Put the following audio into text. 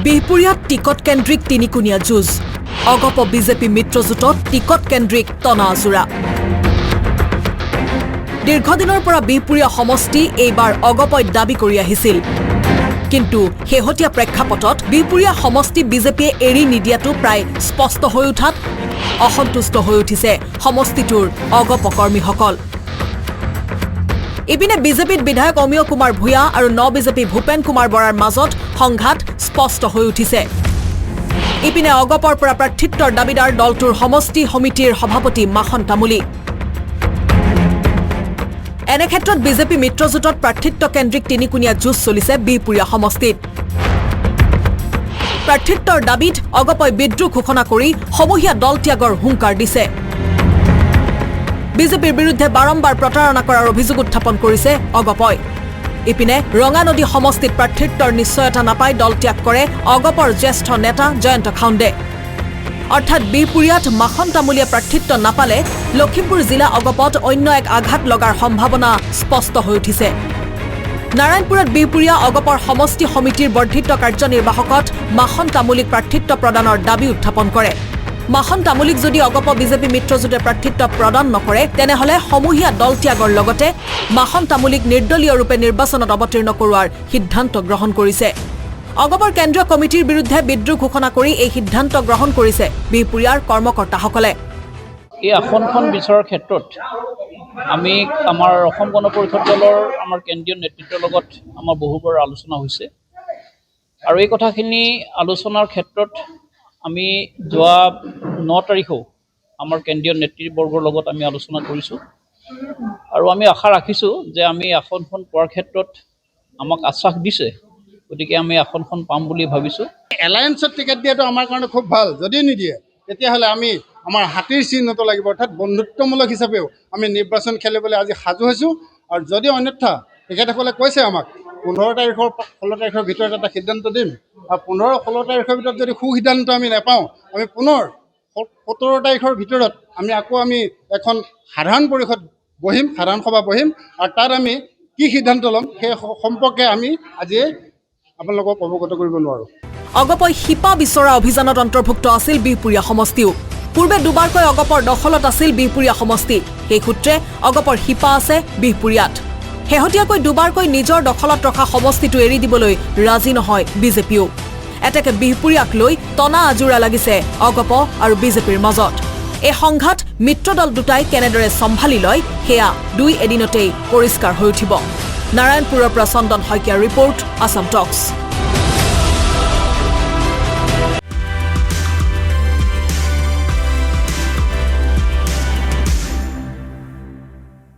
বিহপুৰীয়াত ticket কেন্দ্ৰিক তিনিকুণীয়া যুঁজ অগপ BJP মিত্ৰজোঁটত ticket কেন্দ্ৰিক টনা আজোৰা দীৰ্ঘদিনৰ পৰা বিহপুৰীয়া সমষ্টি এইবাৰ অগপই দাবী কৰি আহিছিল কিন্তু শেহতীয়া প্ৰেক্ষাপটত বিহপুৰীয়া সমষ্টি বিজেপিয়ে এৰি নিদিয়াটো প্ৰায় স্পষ্ট হৈ উঠাত অসন্তুষ্ট হৈ উঠিছে সমষ্টিটোৰ অগপ কৰ্মীসকল ইপিনে বিজেপিত বিধায়ক অমিয় কুমাৰ ভূঞা আৰু ন বিজেপি ভূপেন কুমাৰ বৰাৰ মাজত সংঘাত স্পষ্ট হৈ উঠিছে ইপিনে অগপৰ পৰা প্ৰাৰ্থিত্বৰ দাবীদাৰ দলটোৰ সমষ্টি সমিতিৰ সভাপতি মাখন তামুলী এনে ক্ষেত্ৰত বিজেপি মিত্ৰজোঁটত প্ৰাৰ্থিত্ব কেন্দ্ৰিক তিনিকুণীয়া যুঁজ চলিছে বিহপুৰীয়া সমষ্টিত প্ৰাৰ্থিত্বৰ দাবীত অগপই বিদ্ৰোহ ঘোষণা কৰি সমূহীয়া দল ত্যাগৰ হুংকাৰ দিছে বিজেপিৰ বিৰুদ্ধে বাৰম্বাৰ প্ৰতাৰণা কৰাৰ অভিযোগ উত্থাপন কৰিছে অগপই ইপিনে ৰঙা নদী সমষ্টিত প্ৰাৰ্থিত্বৰ নিশ্চয়তা নাপাই দল ত্যাগ কৰে অগপৰ জ্যেষ্ঠ নেতা জয়ন্ত খাউণ্ডে অৰ্থাৎ বিহপুৰীয়াত মাখন তামুলীয়ে প্ৰাৰ্থিত্ব নাপালে লখিমপুৰ জিলা অগপত অন্য এক আঘাত লগাৰ সম্ভাৱনা স্পষ্ট হৈ উঠিছে নাৰায়ণপুৰত বিহপুৰীয়া অগপৰ সমষ্টি সমিতিৰ বৰ্ধিত কাৰ্যনিৰ্বাহকত মাখন তামুলীক প্ৰাৰ্থিত্ব প্ৰদানৰ দাবী উত্থাপন কৰে মাখন তামুলীক যদি অগপ বিজেপি মিত্ৰজোঁটে প্ৰাৰ্থিত্ব প্ৰদান নকৰে তেনেহলে সমূহীয়া দল ত্যাগৰ লগতে মাখন তামুলীক নিৰ্দলীয় ৰূপে নিৰ্বাচনত অৱতীৰ্ণ কৰোৱাৰ সিদ্ধান্ত গ্ৰহণ কৰিছে অগপৰ কেন্দ্ৰীয় কমিটিৰ বিৰুদ্ধে বিদ্ৰোহ ঘোষণা কৰি এই সিদ্ধান্ত গ্ৰহণ কৰিছে বিহপুৰীয়াৰ কৰ্মকৰ্তাসকলে এই আসনখন বিচৰাৰ ক্ষেত্ৰত আমি আমাৰ অসম গণ পৰিষদ দলৰ আমাৰ কেন্দ্ৰীয় নেতৃত্বৰ লগত আমাৰ বহুবাৰ আলোচনা হৈছে আৰু এই কথাখিনি আলোচনাৰ ক্ষেত্ৰত আমি যোৱা 9 তাৰিখেও আমাৰ কেন্দ্ৰীয় নেতৃবৰ্গৰ লগত আমি আলোচনা কৰিছোঁ আৰু আমি আশা ৰাখিছোঁ যে আমি আসনখন পোৱাৰ ক্ষেত্ৰত আমাক আশ্বাস দিছে গতিকে আমি আসনখন পাম বুলি ভাবিছোঁ এলায়েন্সত টিকেট দিয়াটো আমাৰ কাৰণে খুব ভাল যদি নিদিয়ে তেতিয়াহ'লে আমি আমাৰ হাতীৰ চিহ্নটো লাগিব অৰ্থাৎ বন্ধুত্বমূলক হিচাপেও আমি নিৰ্বাচন খেলিবলৈ আজি সাজু হৈছোঁ আৰু যদি অন্যথা তেখেতসকলে কৈছে আমাক 15 তাৰিখৰ 16 তাৰিখৰ ভিতৰত এটা সিদ্ধান্ত দিম আৰু 15-16 তাৰিখৰ ভিতৰত যদি সিদ্ধান্ত আমি নাপাওঁ আমি পুনৰ 17 তাৰিখৰ ভিতৰত আমি আকৌ এখন সাধাৰণ পৰিষদ বহিম সাধাৰণ সভা বহিম আৰু তাত আমি কি সিদ্ধান্ত ল'ম সেই সম্পৰ্কে আমি আজি আপোনালোকক অৱগত কৰিব নোৱাৰোঁ অগপই শিপা বিচৰা অভিযানত অন্তৰ্ভুক্ত আছিল বিহপুৰীয়া সমষ্টিও পূৰ্বে দুবাৰকৈ অগপৰ দখলত আছিল বিহপুৰীয়া সমষ্টি সেই সূত্ৰে অগপৰ শিপা আছে বিহপুৰীয়াত শেহতীয়াকৈ দুবাৰকৈ নিজৰ দখলত ৰখা সমষ্টিটো এৰি দিবলৈ ৰাজি নহয় বিজেপিও এতেকে বিহপুৰীয়াক লৈ টনা আজোৰা লাগিছে অগপ আৰু বিজেপিৰ মাজত এই সংঘাত মিত্ৰদল দুটাই কেনেদৰে সম্ভালি লয় সেয়া দুই এদিনতেই পৰিষ্কাৰ হৈ উঠিব নাৰায়ণপুৰৰ পৰা চন্দন শইকীয়াৰ ৰিপৰ্ট আসাম টক্স।